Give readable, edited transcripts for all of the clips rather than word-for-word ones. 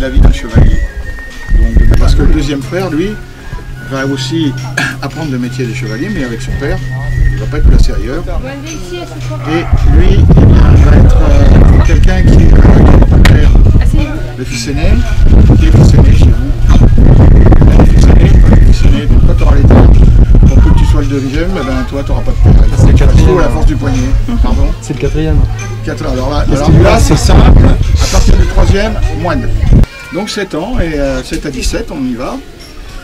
la vie d'un chevalier. Donc, parce que le deuxième frère, lui, va aussi apprendre le métier de chevalier, mais avec son père. Il ne va pas être placé ailleurs. Et lui, eh bien, va être quelqu'un qui est le père, le fils aîné, qui est le fils aîné chez vous. Le fils aîné, donc quand tu auras l'état, pour que tu sois le deuxième, eh ben, toi, tu n'auras pas de père. C'est le quatrième. La force du poignet. Pardon. C'est le quatrième. Alors là, c'est simple. À partir du troisième, moine. Donc 7 ans, et 7 à 17, on y va.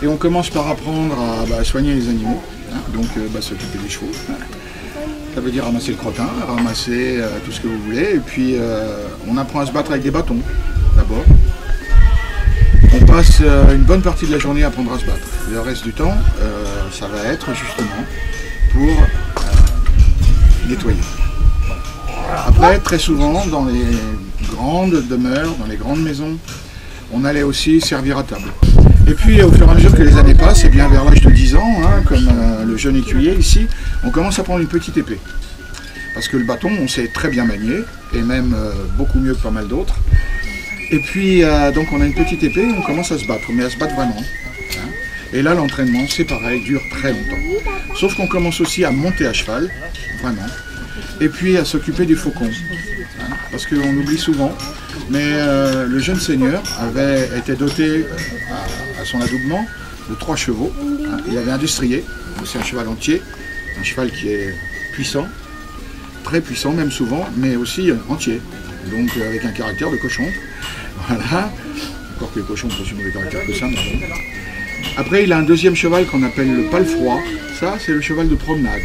Et on commence par apprendre à soigner les animaux. Hein, donc s'occuper des chevaux. Ça veut dire ramasser le crottin, ramasser tout ce que vous voulez. Et puis on apprend à se battre avec des bâtons, d'abord. On passe une bonne partie de la journée à apprendre à se battre. Le reste du temps, ça va être justement pour nettoyer. Après, très souvent, dans les grandes demeures, dans les grandes maisons, on allait aussi servir à table. Et puis, au fur et à mesure que les années passent, et bien vers l'âge de 10 ans, hein, comme le jeune écuyer ici, on commence à prendre une petite épée. Parce que le bâton, on sait très bien manier, et même beaucoup mieux que pas mal d'autres. Et puis, donc on a une petite épée, et on commence à se battre, mais à se battre vraiment. Hein. Et là, l'entraînement, c'est pareil, dure très longtemps. Sauf qu'on commence aussi à monter à cheval, vraiment. Et puis à s'occuper du faucon. Hein, parce qu'on oublie souvent, mais le jeune seigneur avait été doté à son adoubement de 3 chevaux. Hein, il avait un destrier, c'est un cheval entier, un cheval qui est puissant, très puissant même souvent, mais aussi entier, donc avec un caractère de cochon. Voilà, encore que les cochons ont aussi mauvais caractère que ça. Mais bon. Après, il a un deuxième cheval qu'on appelle le palefroid. Ça, c'est le cheval de promenade.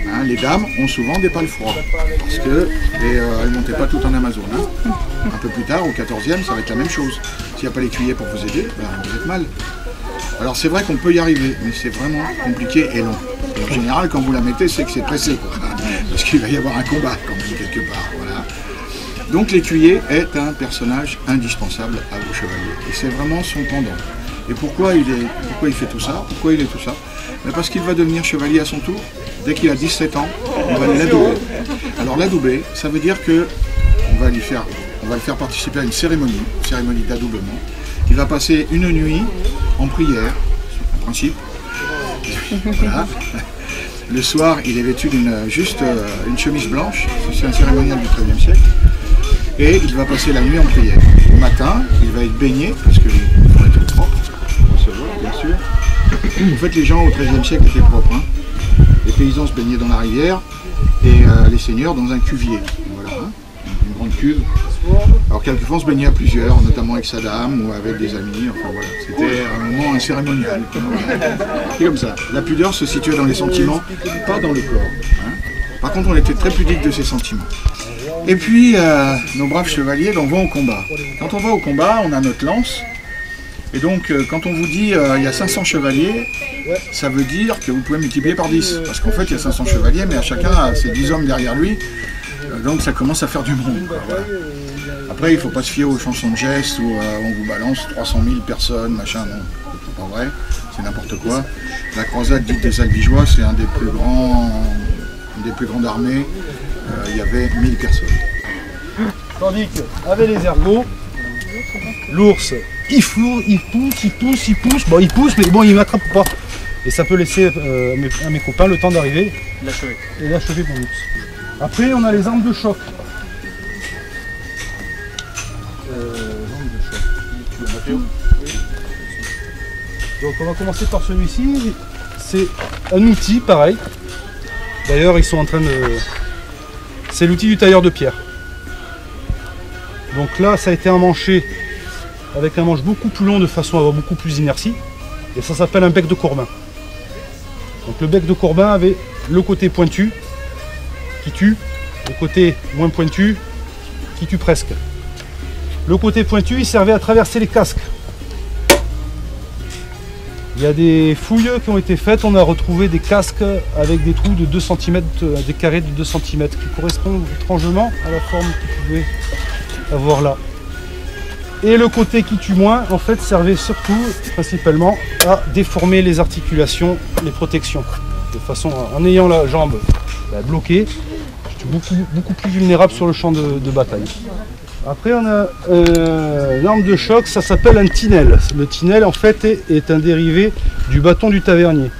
Hein, les dames ont souvent des palefroids, parce qu'elles ne montaient pas toutes en Amazon. Hein. Un peu plus tard, au 14e, ça va être la même chose. S'il n'y a pas l'écuyer pour vous aider, ben, vous êtes mal. Alors c'est vrai qu'on peut y arriver, mais c'est vraiment compliqué et long. Et en général, quand vous la mettez, c'est que c'est pressé, quoi. Parce qu'il va y avoir un combat, quand même, quelque part. Voilà. Donc l'écuyer est un personnage indispensable à vos chevaliers. Et c'est vraiment son pendant. Et pourquoi il fait tout ça? Pourquoi il est tout ça? Parce qu'il va devenir chevalier à son tour. Dès qu'il a 17 ans, on va l'adouber. Alors l'adouber, ça veut dire que on va le faire participer à une cérémonie d'adoubement. Il va passer une nuit en prière, en principe. Voilà. Le soir, il est vêtu d'une chemise blanche, c'est un cérémonial du XIIIe siècle. Et il va passer la nuit en prière. Le matin, il va être baigné, parce qu'il faut être propre, on se voit, bien sûr. En fait, les gens au XIIIe siècle étaient propres. Hein. Les paysans se baignaient dans la rivière et les seigneurs dans un cuvier. Voilà, hein. Une grande cuve. Alors quelquefois on se baignait à plusieurs, notamment avec sa dame ou avec des amis. Enfin voilà, c'était un moment, un cérémonial. C'est comme ça. La pudeur se situait dans les sentiments, pas dans le corps. Hein. Par contre, on était très pudique de ses sentiments. Et puis, nos braves chevaliers donc, vont au combat. Quand on va au combat, on a notre lance. Et donc, quand on vous dit il y a 500 chevaliers, ça veut dire que vous pouvez multiplier par 10. Parce qu'en fait, il y a 500 chevaliers, mais à chacun a ses 10 hommes derrière lui. Donc, ça commence à faire du monde. Quoi, voilà. Après, il ne faut pas se fier aux chansons de gestes où on vous balance 300 000 personnes, machin. Non, c'est pas vrai, c'est n'importe quoi. La croisade dite des Albigeois, c'est une des plus grandes armées. Il y avait 1000 personnes. Tandis qu'avec les ergots, l'ours, il pousse, bon il pousse, mais bon il m'attrape pas. Et ça peut laisser à mes copains le temps d'arriver et l'achever pour l'ours. Après on a les armes de choc. Donc on va commencer par celui-ci. C'est un outil pareil. D'ailleurs ils sont en train de... C'est l'outil du tailleur de pierre. Donc là ça a été emmanché avec un manche beaucoup plus long de façon à avoir beaucoup plus d'inertie. Et ça s'appelle un bec de Courbin. Donc le bec de Courbin avait le côté pointu qui tue, le côté moins pointu qui tue presque. Le côté pointu il servait à traverser les casques. Il y a des fouilles qui ont été faites, on a retrouvé des casques avec des trous de 2 cm, des carrés de 2 cm qui correspondent étrangement à la forme qu'ils pouvaient avoir là. Et le côté qui tue moins, en fait, servait surtout, principalement, à déformer les articulations, les protections. De façon, en ayant la jambe bloquée, je suis beaucoup plus vulnérable sur le champ de bataille. Après on a une arme de choc, ça s'appelle un tinel. Le tinel en fait est un dérivé du bâton du tavernier,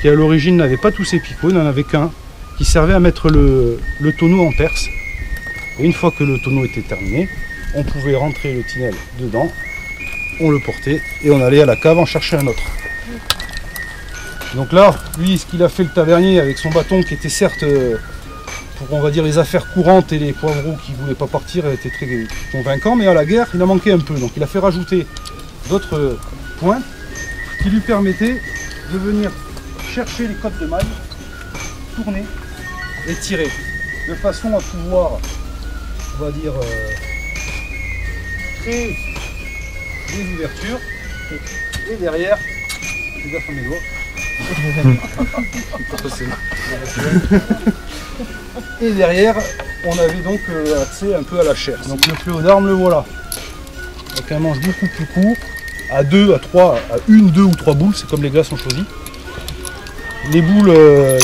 qui à l'origine n'avait pas tous ses picots, il n'en avait qu'un, qui servait à mettre le tonneau en perce. Et une fois que le tonneau était terminé, on pouvait rentrer le tinel dedans, on le portait et on allait à la cave en chercher un autre. Donc là, lui, ce qu'il a fait le tavernier avec son bâton qui était certes, pour on va dire les affaires courantes et les poivreaux qui ne voulaient pas partir, était très convaincant, mais à la guerre, il en manquait un peu. Donc il a fait rajouter d'autres points qui lui permettaient de venir chercher les côtes de maille, tourner et tirer, de façon à pouvoir, on va dire, créer des ouvertures et derrière, fais gaffe à mes doigts. Et derrière, on avait donc accès un peu à la chair. Donc le fléau d'arme, le voilà. Donc un manche beaucoup plus court, à 2, à 3, à 1, 2 ou 3 boules, c'est comme les gars sont choisis. Les boules,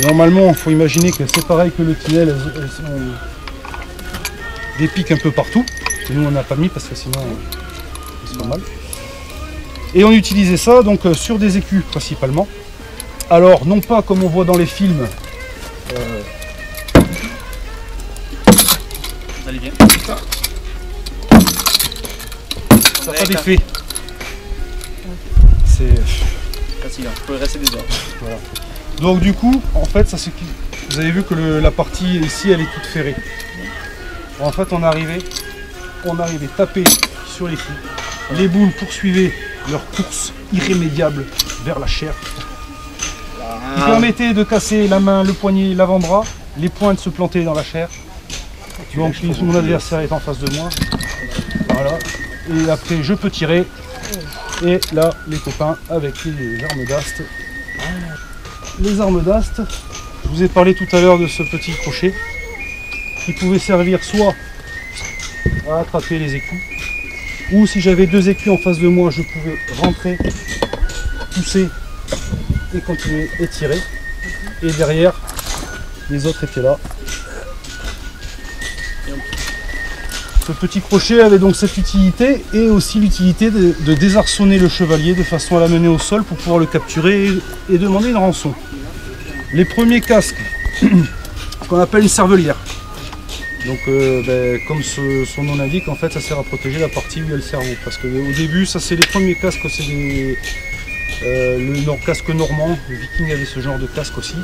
normalement, il faut imaginer que c'est pareil que le tinel, elles sont des pics un peu partout. Et nous on n'a pas mis parce que sinon c'est pas mal. Et on utilisait ça donc sur des écus principalement. Alors non pas comme on voit dans les films. Vous allez bien. Ça n'a pas d'effet. C'est facile, vous pouvez rester des heures. voilà. Donc du coup, en fait, ça c'est qui. Vous avez vu que la partie ici, elle est toute ferrée. En fait, on arrivait taper sur les clous. Les boules poursuivaient leur course irrémédiable vers la chair. Qui permettait de casser la main, le poignet, l'avant-bras, les pointes se planter dans la chair. Donc mon adversaire est en face de moi. Voilà. Et après je peux tirer. Et là les copains avec les armes d'ast. Les armes d'ast, je vous ai parlé tout à l'heure de ce petit crochet qui pouvait servir soit à attraper les écus, ou si j'avais 2 écus en face de moi, je pouvais rentrer, pousser et continuer et tirer. Et derrière, les autres étaient là. Ce petit crochet avait donc cette utilité et aussi l'utilité de désarçonner le chevalier de façon à l'amener au sol pour pouvoir le capturer et demander une rançon. Les premiers casques, ce qu'on appelle une cervelière. Donc comme son nom l'indique, en fait ça sert à protéger la partie où il y a le cerveau. Parce qu'au début, ça c'est les premiers casques, c'est le casque normand, les Vikings avaient ce genre de casque aussi.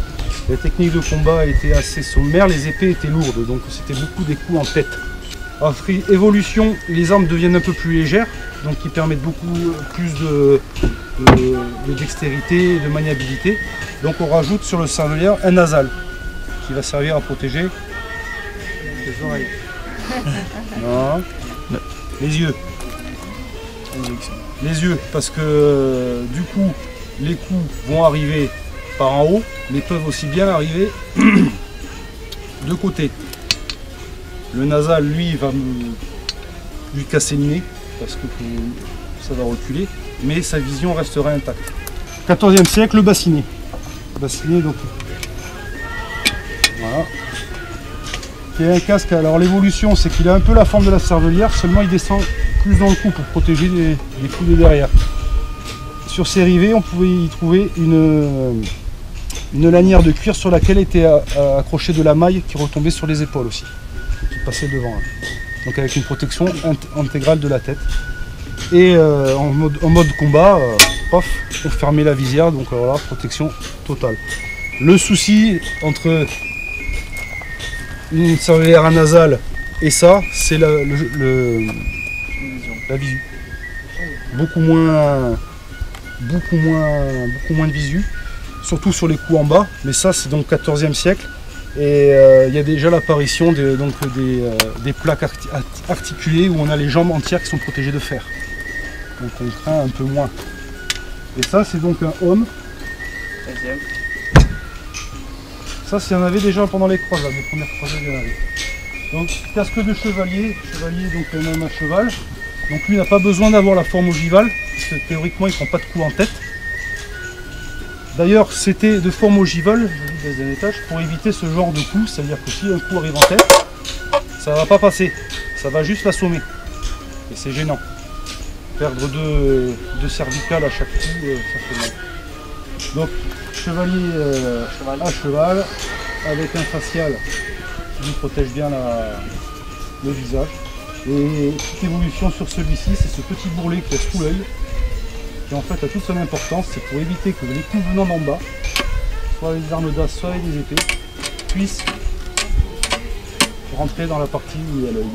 Les techniques de combat étaient assez sommaires, les épées étaient lourdes, donc c'était beaucoup des coups en tête. Après évolution, les armes deviennent un peu plus légères, donc qui permettent beaucoup plus de dextérité et de maniabilité. Donc on rajoute sur le cervelière un nasal qui va servir à protéger les oreilles. Non. Les yeux. Les yeux, parce que du coup les coups vont arriver par en haut, mais peuvent aussi bien arriver de côté. Le nasal, lui, va lui casser le nez, parce que ça va reculer, mais sa vision restera intacte. 14e siècle, le bassinet. Bassinet, donc. Voilà. Qui est un casque. Alors l'évolution, c'est qu'il a un peu la forme de la cervelière, seulement il descend plus dans le cou pour protéger les coups de derrière. Sur ses rivets, on pouvait y trouver une lanière de cuir sur laquelle était accrochée de la maille qui retombait sur les épaules aussi, qui passait devant. Là. Donc avec une protection intégrale de la tête. Et en mode combat, paf, on fermait la visière, donc alors là, protection totale. Le souci entre une cervelière à nasale et ça, c'est la visu. Beaucoup moins de visu, surtout sur les coups en bas, mais ça c'est donc 14e siècle. Et il y a déjà l'apparition des plaques articulées où on a les jambes entières qui sont protégées de fer. Donc on craint un peu moins. Et ça c'est donc un homme. Ça s'il y en avait déjà pendant les croisades, les premières croisades il y en avait. Donc casque de chevalier, donc un homme à cheval. Donc lui n'a pas besoin d'avoir la forme ogivale, parce que théoriquement il ne prend pas de coup en tête. D'ailleurs, c'était de forme ogivale, je vous dis, des étages, pour éviter ce genre de coup, c'est-à-dire que si un coup arrive en tête, ça ne va pas passer, ça va juste l'assommer. Et c'est gênant. Perdre deux cervicales à chaque coup, ça fait mal. Donc, chevalier à cheval, avec un facial qui vous protège bien le visage. Et petite évolution sur celui-ci, c'est ce petit bourrelet qui est sous l'œil, qui en fait a toute son importance, c'est pour éviter que les coups venant d'en bas, soit les armes d'as, soit les épées, puissent rentrer dans la partie où il y a l'œil.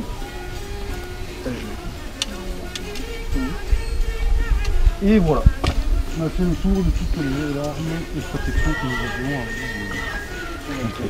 Et voilà, on a fait le tour de toutes les armes et protections que nous avions à vous montrer.